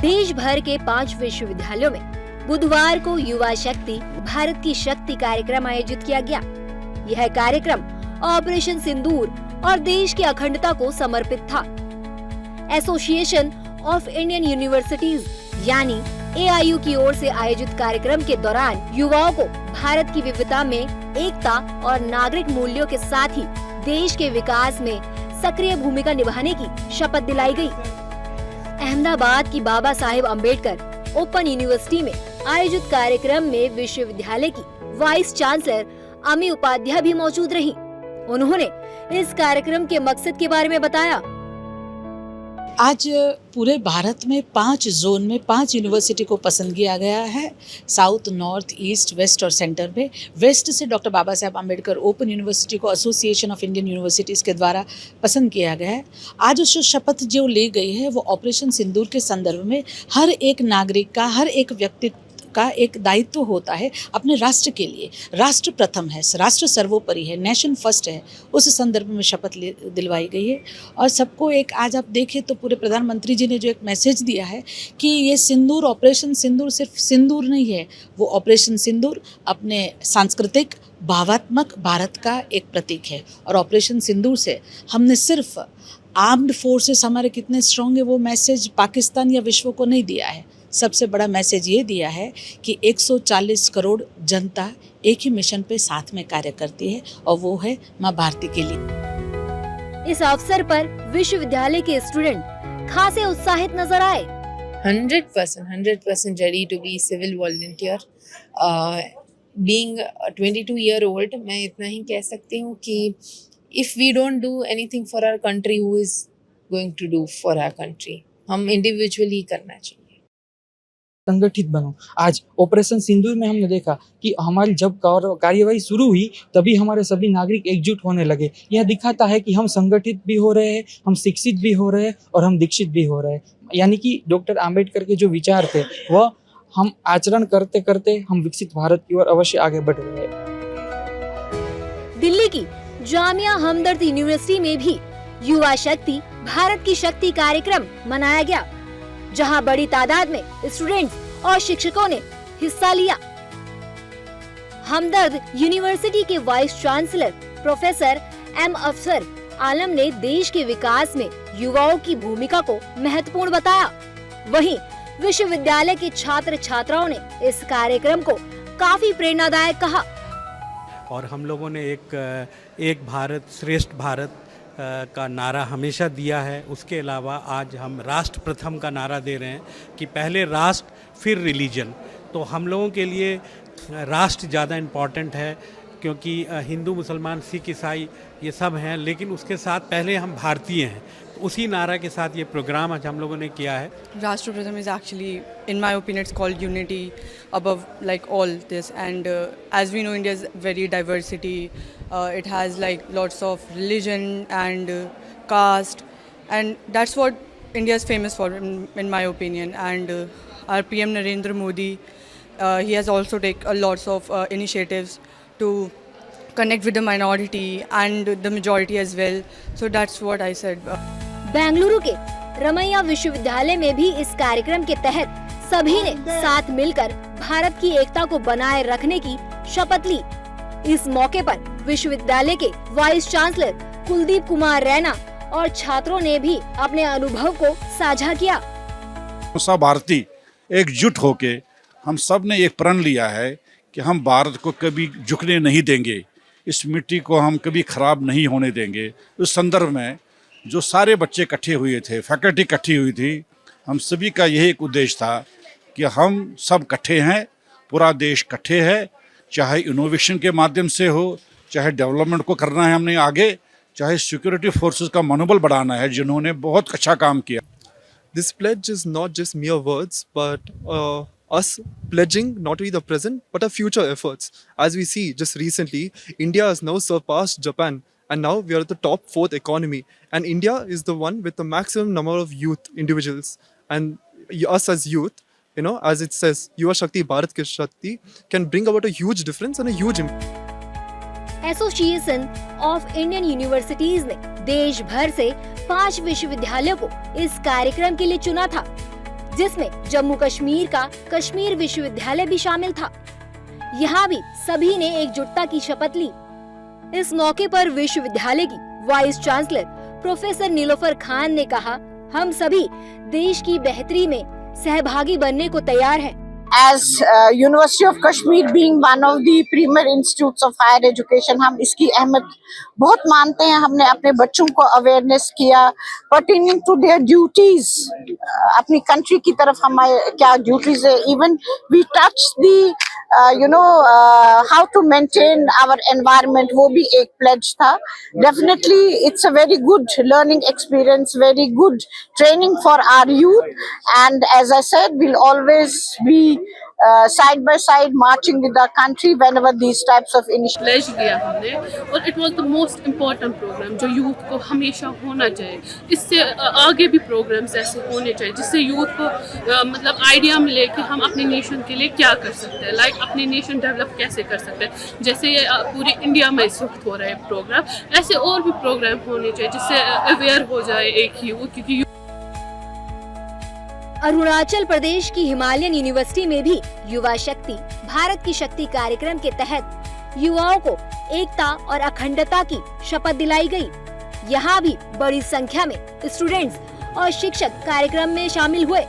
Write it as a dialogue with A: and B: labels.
A: देश भर के 5 विश्वविद्यालयों में बुधवार को युवा शक्ति भारत की शक्ति कार्यक्रम आयोजित किया गया। यह कार्यक्रम ऑपरेशन सिंदूर और देश की अखंडता को समर्पित था। एसोसिएशन ऑफ इंडियन यूनिवर्सिटीज यानी AIU की ओर से आयोजित कार्यक्रम के दौरान युवाओं को भारत की विविधता में एकता और नागरिक मूल्यों के साथ ही देश के विकास में सक्रिय भूमिका निभाने की शपथ दिलाई गई। अहमदाबाद की बाबा साहेब अम्बेडकर ओपन यूनिवर्सिटी में आयोजित कार्यक्रम में विश्वविद्यालय की वाइस चांसलर अमी उपाध्याय भी मौजूद रहीं। उन्होंने इस कार्यक्रम के मकसद के बारे में बताया।
B: आज पूरे भारत में 5 जोन में 5 यूनिवर्सिटी को पसंद किया गया है। साउथ, नॉर्थ, ईस्ट, वेस्ट और सेंटर में। वेस्ट से doctor Baba Saheb Ambedkar open university को एसोसिएशन ऑफ इंडियन यूनिवर्सिटीज़ के द्वारा पसंद किया गया है। आज जो शपथ जो ली गई है वो ऑपरेशन सिंदूर के संदर्भ में हर एक नागरिक का, हर एक व्यक्ति का एक दायित्व होता है अपने राष्ट्र के लिए। राष्ट्र प्रथम है, राष्ट्र सर्वोपरि है, नेशन फर्स्ट है। उस संदर्भ में शपथ दिलवाई गई है। और सबको एक आज आप देखें तो पूरे प्रधानमंत्री जी ने जो एक मैसेज दिया है कि ये सिंदूर, ऑपरेशन सिंदूर सिर्फ सिंदूर नहीं है, वो ऑपरेशन सिंदूर अपने सांस्कृतिक भावात्मक भारत का एक प्रतीक है। और ऑपरेशन सिंदूर से हमने सिर्फ आर्म्ड फोर्सेस हमारे कितने स्ट्रॉन्ग है वो मैसेज पाकिस्तान या विश्व को नहीं दिया है। सबसे बड़ा मैसेज ये दिया है कि 140 करोड़ जनता एक ही मिशन पे साथ में कार्य करती है और वो है माँ भारती के लिए।
A: इस अवसर पर विश्वविद्यालय के स्टूडेंट खासे उत्साहित नजर आए।
C: 100% ready to be civil volunteer. Being a 22-year-old, मैं इतना ही कह सकती हूँ कि if we don't do anything for our country, who is going to do for our country? हम इंडिविजुअली करना चाहिए।
D: संगठित बनो। आज ऑपरेशन सिंदूर में हमने देखा कि हमारी जब कार्यवाही शुरू हुई तभी हमारे सभी नागरिक एकजुट होने लगे। यह दिखाता है कि हम संगठित भी हो रहे हैं, हम शिक्षित भी हो रहे हैं और हम दीक्षित भी हो रहे हैं। यानी कि डॉक्टर आम्बेडकर के जो विचार थे वह हम आचरण करते करते हम विकसित भारत की ओर अवश्य आगे बढ़ रहे हैं।
A: दिल्ली की जामिया हमदर्द यूनिवर्सिटी में भी युवा शक्ति भारत की शक्ति कार्यक्रम मनाया गया, जहां बड़ी तादाद में स्टूडेंट्स और शिक्षकों ने हिस्सा लिया। हमदर्द यूनिवर्सिटी के वाइस चांसलर प्रोफेसर M अफसर आलम ने देश के विकास में युवाओं की भूमिका को महत्वपूर्ण बताया। वहीं विश्वविद्यालय के छात्र छात्राओं ने इस कार्यक्रम को काफी प्रेरणादायक कहा।
E: और हम लोगों ने एक भारत श्रेष्ठ भारत का नारा हमेशा दिया है। उसके अलावा आज हम राष्ट्र प्रथम का नारा दे रहे हैं कि पहले राष्ट्र फिर रिलीजन। तो हम लोगों के लिए राष्ट्र ज़्यादा इम्पॉर्टेंट है, क्योंकि हिंदू, मुसलमान, सिख, ईसाई ये सब हैं, लेकिन उसके साथ पहले हम भारतीय हैं। उसी नारा के साथ ये प्रोग्राम आज हम लोगों ने किया है।
F: Rashtra Pratham is actually, in my opinion, it's called unity above like all this. And as we know, India is very diversity. It has like lots of religion and caste, and that's what India is famous for, in my opinion. And our PM Narendra Modi, he has also taken lots of initiatives to connect with the minority and the majority as well. So that's what I said.
A: Bengaluru के रमैया विश्वविद्यालय में भी इस कार्यक्रम के तहत सभी ने साथ मिलकर भारत की एकता को बनाए रखने की शपथ ली। इस मौके पर विश्वविद्यालय के वाइस चांसलर कुलदीप कुमार रैना और छात्रों ने भी अपने अनुभव को साझा किया।
G: सब भारतीय एकजुट होके हम सब ने एक प्रण लिया है कि हम भारत को कभी झुकने नहीं देंगे, इस मिट्टी को हम कभी खराब नहीं होने देंगे। उस संदर्भ में जो सारे बच्चे इकट्ठे हुए थे, फैकल्टी इकट्ठी हुई थी, हम सभी का यही एक उद्देश्य था कि हम सब इकट्ठे हैं, पूरा देश इकट्ठे है, चाहे इनोवेशन के माध्यम से हो, चाहे डेवलपमेंट को करना है हमने आगे, चाहे सिक्योरिटी फोर्सेस का मनोबल बढ़ाना है, जिन्होंने बहुत अच्छा काम किया।
H: This pledge is not just mere words, but us pledging not only the present but our future efforts. As we see just recently, India has now surpassed Japan, and now we are at the top 4th economy, and India is the one with the maximum number of youth individuals, and us as youth, you know, as it says, Yuva Shakti Bharat Ki Shakti, can bring about a huge difference and a huge impact.
A: Association of Indian universities ने देश भर से 5 विश्वविद्यालयों को इस कार्यक्रम के लिए चुना था। जिसमें जम्मू कश्मीर का कश्मीर विश्वविद्यालय भी शामिल था। यहाँ भी सभी ने एकजुटता की शपथ ली। इस मौके पर विश्वविद्यालय की vice chancellor professor Nilofar Khan ने कहा, हम सभी देश की बेहतरी में सहभागी बनने को तैयार हैं।
I: As University of Kashmir being one of the premier institutes of higher education, हम इसकी अहमियत बहुत मानते हैं। हमने अपने बच्चों को अवेयरनेस किया pertaining to their duties, अपनी कंट्री की तरफ हमारे क्या ड्यूटीज है। Even we touch the how to maintain our environment, वो भी एक pledge था। Definitely it's a very good learning experience, very good training for our youth, and as I said, we'll always be side by side marching with our country whenever these types of initiatives.
J: Pledge दिया हमने, और it was the most important programme जो youth को हमेशा होना चाहिए। इससे आगे भी प्रोग्राम्स ऐसे होने चाहिए जिससे यूथ को मतलब आइडिया मिले कि हम अपने नेशन के लिए क्या कर सकते हैं, लाइक अपनी नेशन डेवलप कैसे कर सकते हैं। जैसे ये पूरी इंडिया में इस वक्त हो रहे हैं प्रोग्राम, ऐसे और भी प्रोग्राम होने चाहिए जिससे अवेयर हो जाए एक यूथ। क्योंकि
A: अरुणाचल प्रदेश की हिमालयन यूनिवर्सिटी में भी युवा शक्ति भारत की शक्ति कार्यक्रम के तहत युवाओं को एकता और अखंडता की शपथ दिलाई गई। यहाँ भी बड़ी संख्या में स्टूडेंट्स और शिक्षक कार्यक्रम में शामिल हुए।